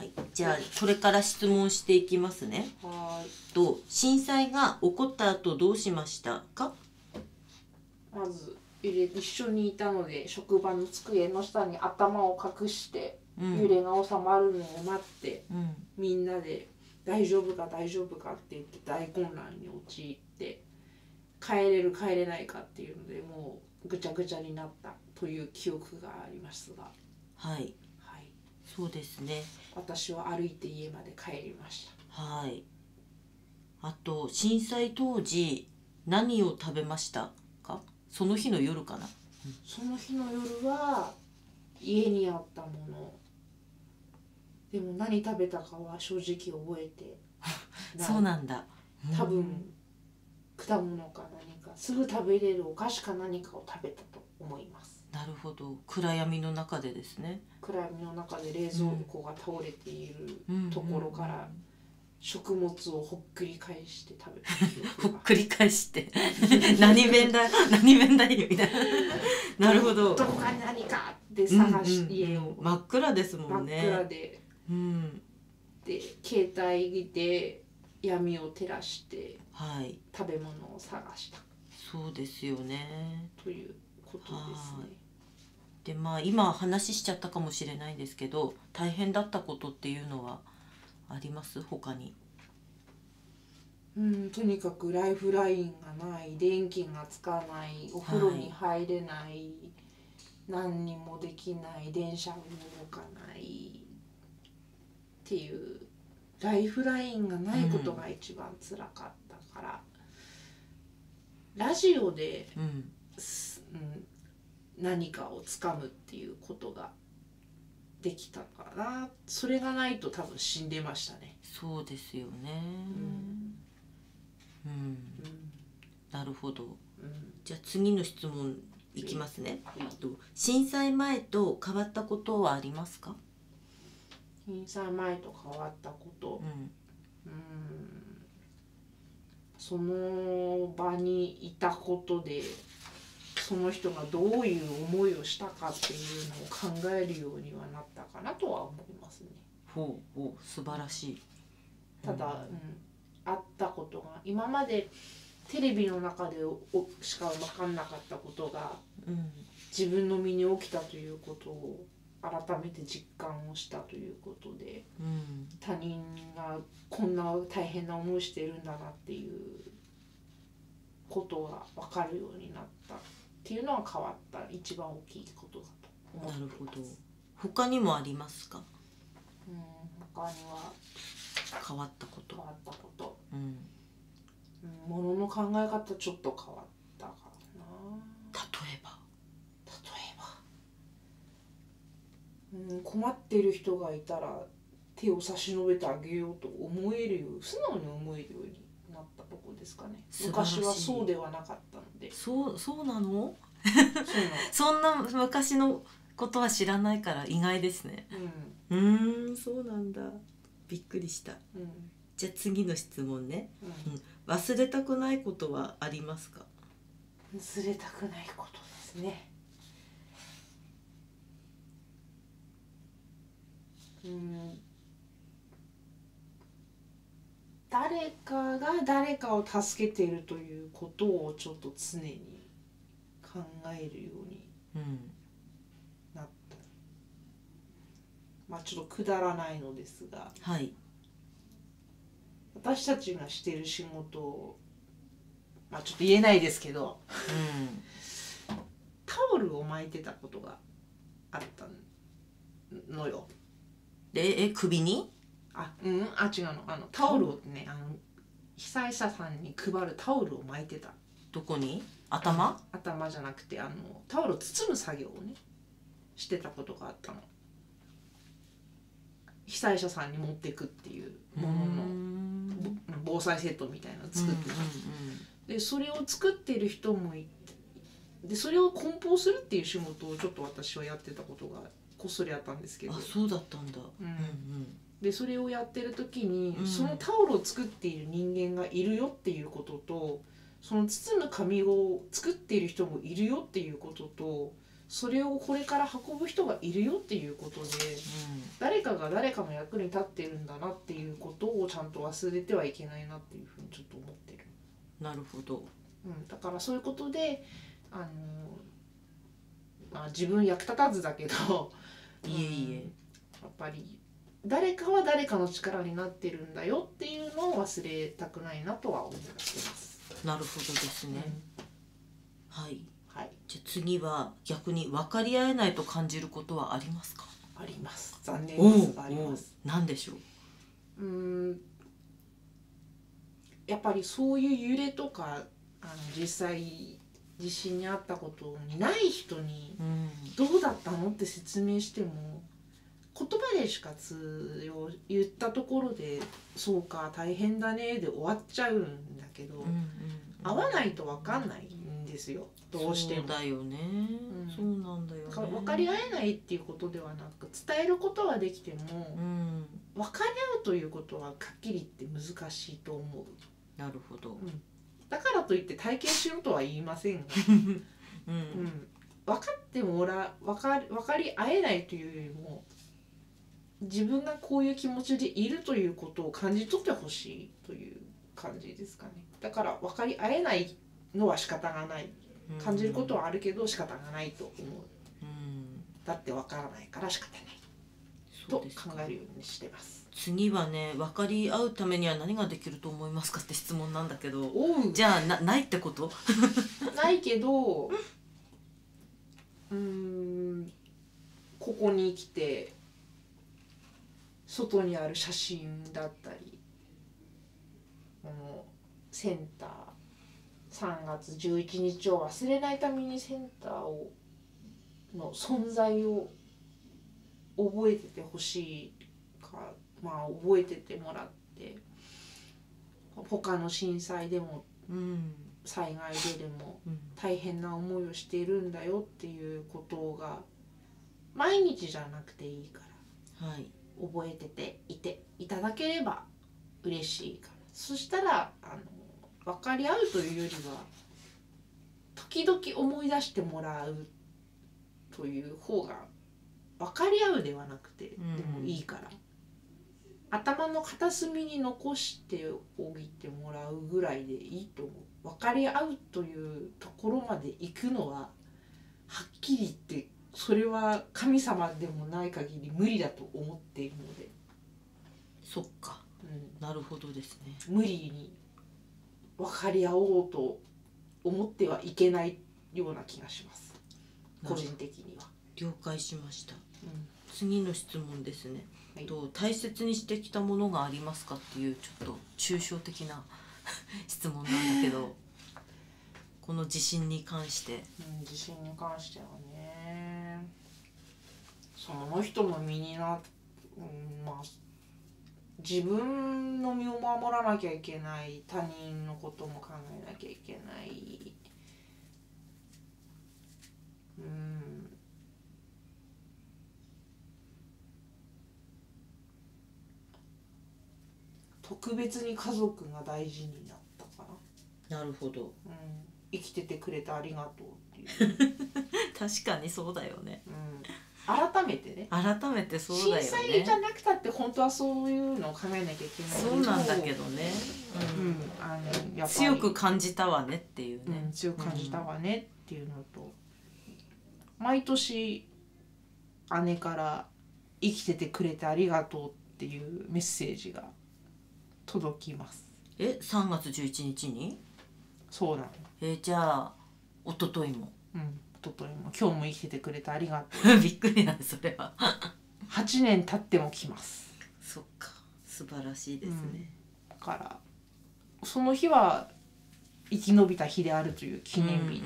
はい、じゃあこれから質問していきますね。震災が起こった後どうしましたか？まず一緒にいたので職場の机の下に頭を隠して揺れが収まるのを待って、みんなで大丈夫か大丈夫かって言って大混乱に陥って、帰れる帰れないかっていうのでもうぐちゃぐちゃになったという記憶がありますが、はい、はい、そうですね。私は歩いて家まで帰りました。はい。あと震災当時何を食べましたか？その日の夜かな。その日の夜は家にあったものでも何食べたかは正直覚えてない。そうなんだ。多分果物か何かすぐ食べれるお菓子か何かを食べたと思います。なるほど。暗闇の中でですね。暗闇の中で冷蔵庫が倒れているところから食物をほっくり返して食べたほっくり返して何弁だ何弁だよみたいな。なるほど。どこかに何かって探して、家を真っ暗ですもんね。真っ暗で、で携帯で闇を照らして、食べ物を探した。そうですよね。ということですね。で今話しちゃったかもしれないんですけど、大変だったことっていうのはあります？他に。とにかくライフラインがない、電気がつかない、お風呂に入れない、何にもできない、電車も動かないっていうライフラインがないことが一番つらかったから、ラジオで、何かをつかむっていうことができたからな。それがないと多分死んでましたね。そうですよね。なるほど。じゃあ次の質問いきますね。震災前と変わったことはありますか？震災前と変わったこと、その場にいたことでその人がどういう思いをしたかっていうのを考えるようにはなったかなとは思いますね。ほうほう、素晴らしい。ただ、あったことが今までテレビの中でしか分かんなかったことが、自分の身に起きたということを改めて実感をしたということで、他人がこんな大変な思いしてるんだなっていうことが分かるようになったっていうのは変わった一番大きいことだと思っています。なるほど。他にもありますか？他には変わったこと。ものの考え方ちょっと変わったかな。例えば困ってる人がいたら手を差し伸べてあげようと思えるよう、素直に思えるようになったところですかね。昔はそうではなかったので。そうなの？そんな昔のことは知らないから意外ですね。そうなんだ。びっくりした。じゃあ次の質問ね。忘れたくないことはありますか？忘れたくないことですね。誰かが誰かを助けているということをちょっと常に考えるようになった。ちょっとくだらないのですが、私たちがしている仕事をちょっと言えないですけど、タオルを巻いてたことがあったのよ。首に？違うの。タオルをね、被災者さんに配るタオルを巻いてた。どこに？頭じゃなくてタオルを包む作業をねしてたことがあったの。被災者さんに持っていくっていうものの防災セットみたいなのを作ってた。でそれを作ってる人もいて、でそれを梱包するっていう仕事をちょっと私はやってたことがこっそりあったんですけど。そうだったんだ。でそれをやってる時に、そのタオルを作っている人間がいるよっていうことと、その包む紙を作っている人もいるよっていうことと、それをこれから運ぶ人がいるよっていうことで、誰かが誰かの役に立ってるんだなっていうことをちゃんと忘れてはいけないなっていうふうにちょっと思ってる。なるほど、だからそういうことで自分役立たずだけどいえいえ、やっぱり誰かは誰かの力になってるんだよっていうのを忘れたくないなとは思ってます。なるほどですね、はい、はい、じゃあ次は逆に分かり合えないと感じることはありますか？あります。残念ですがあります。何でしょう？やっぱりそういう揺れとか実際地震にあったことにない人にどうだったのって説明しても言葉でしか言ったところでそうか大変だねで終わっちゃうんだけど、会わないと分かんないんですよ、どうしても。そうだよね、そうなんだよね。分かり合えないっていうことではなく伝えることはできても、分かり合うということははっきり言って難しいと思う。なるほど、だからといって体験しろとは言いませんが分かっても分かり合えないというよりも自分がこういう気持ちでいるということを感じ取ってほしいという感じですかね。だから分かり合えないのは仕方がない、感じることはあるけど仕方がないと思う、だって分からないから仕方ないと考えるようにしてます。次はね、分かり合うためには何ができると思いますかって質問なんだけど、じゃあないってことないけどここに来て外にある写真だったりセンター3月11日を忘れないためにセンターの存在を覚えててほしいか、覚えててもらって他の震災でも、災害でも大変な思いをしているんだよっていうことが毎日じゃなくていいから、覚えてていただければ嬉しいから。そしたら分かり合うというよりは時々思い出してもらうという方が分かり合うではなくてでもいいから、頭の片隅に残しておいてもらうぐらいでいいと思う。分かり合うというところまで行くのははっきり言ってそれは神様でもない限り無理だと思っているので。そっか、なるほどですね。無理に分かり合おうと思ってはいけないような気がします、個人的には。了解しました、次の質問ですね、大切にしてきたものがありますかっていうちょっと抽象的な質問なんだけどこの地震に関して、地震に関してはね、その人の身に自分の身を守らなきゃいけない、他人のことも考えなきゃいけない、特別に家族が大事になったかな。なるほど、生きててくれてありがとうっていう確かにそうだよね、改めてね、改めてそうだよね。震災じゃなくたって本当はそういうのを考えなきゃいけない。そうなんだけどね、やっぱり強く感じたわねっていうね、強く感じたわねっていうのと、毎年姉から生きててくれてありがとうっていうメッセージが届きます。3月11日に？そうなの。じゃあ一昨日も、一昨日も今日も生きててくれてありがとうびっくりなんでそれは8年経っても来ます。そっか、素晴らしいですね、だからその日は生き延びた日であるという記念日に、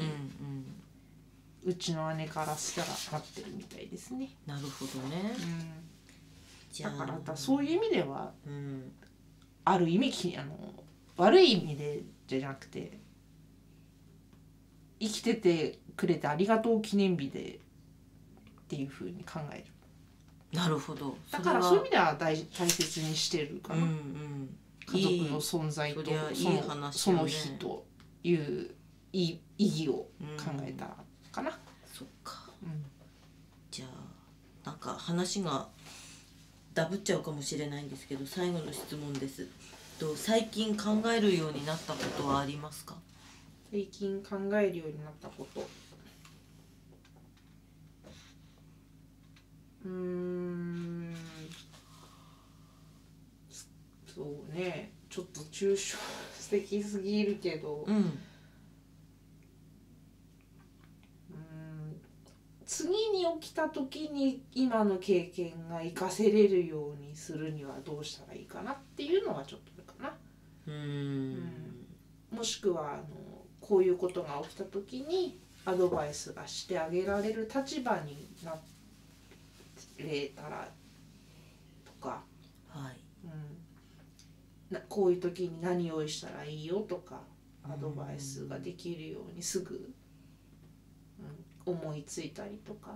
うちの姉からしたらなってるみたいですね。なるほどね、だからそういう意味では、ある意味悪い意味でじゃなくて生きててくれてありがとう記念日でっていう風に考える。なるほど。だからそういう意味では大切にしてるかな、家族の存在とその日という意義を考えたかな、そっか、じゃあなんか話がダブっちゃうかもしれないんですけど、最後の質問です。最近考えるようになったことはありますか？最近考えるようになったこと、そうね、ちょっと抽象的すぎるけど、次に起きた時に今の経験が活かせれるようにするにはどうしたらいいかなっていうのはちょっとあるかな。もしくはこういうことが起きた時にアドバイスがしてあげられる立場になれたらとか、こういう時に何用意したらいいよとかアドバイスができるようにすぐ、思いついたりとか、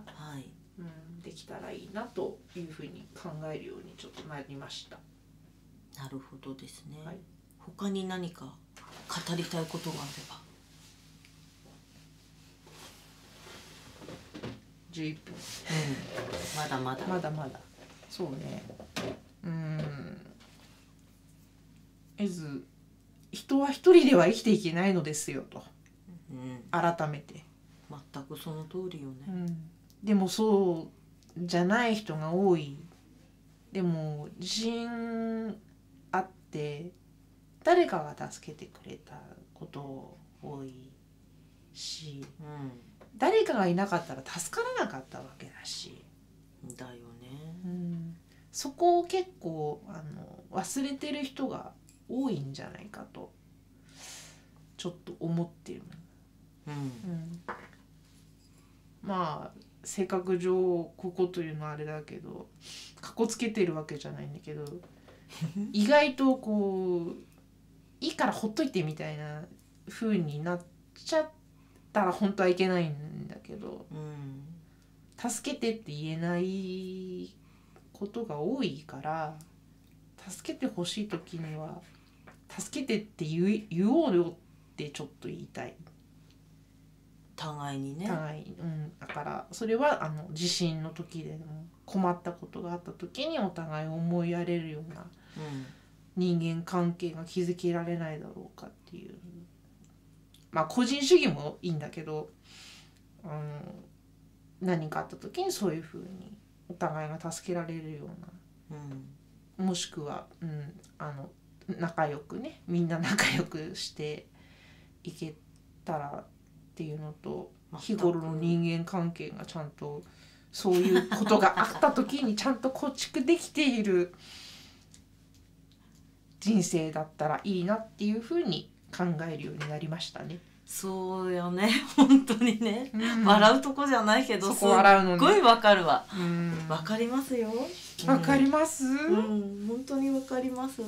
できたらいいなというふうに考えるようにちょっとなりました。なるほどですね。他に何か語りたいことがあれば。11分。まだまだ。まだまだ。そうね。人は一人では生きていけないのですよと。改めて。全くその通りよね。でもそうじゃない人が多い。でも自信あって誰かが助けてくれたこと多いし、誰かがいなかったら助からなかったわけだし。だよね。そこを結構忘れてる人が多いんじゃないかとちょっと思ってる。まあ性格上ここというのはあれだけどかっこつけてるわけじゃないんだけど意外とこういいからほっといてみたいな風になっちゃったら本当はいけないんだけど、助けてって言えないことが多いから助けてほしい時には助けてって言おうよってちょっと言いたい。互いにね。互い、だからそれは地震の時でも困ったことがあった時にお互い思いやれるような人間関係が築けられないだろうかっていう。まあ個人主義もいいんだけど、何かあった時にそういうふうにお互いが助けられるような、もしくは、仲良くね、みんな仲良くしていけたらっていうのと、日頃の人間関係がちゃんとそういうことがあった時にちゃんと構築できている人生だったらいいなっていうふうに考えるようになりましたね。そうよね、本当にね、笑うとこじゃないけど、そこ笑うのね、すっごいわかるわ。わかりますよ。わかります。本当にわかります。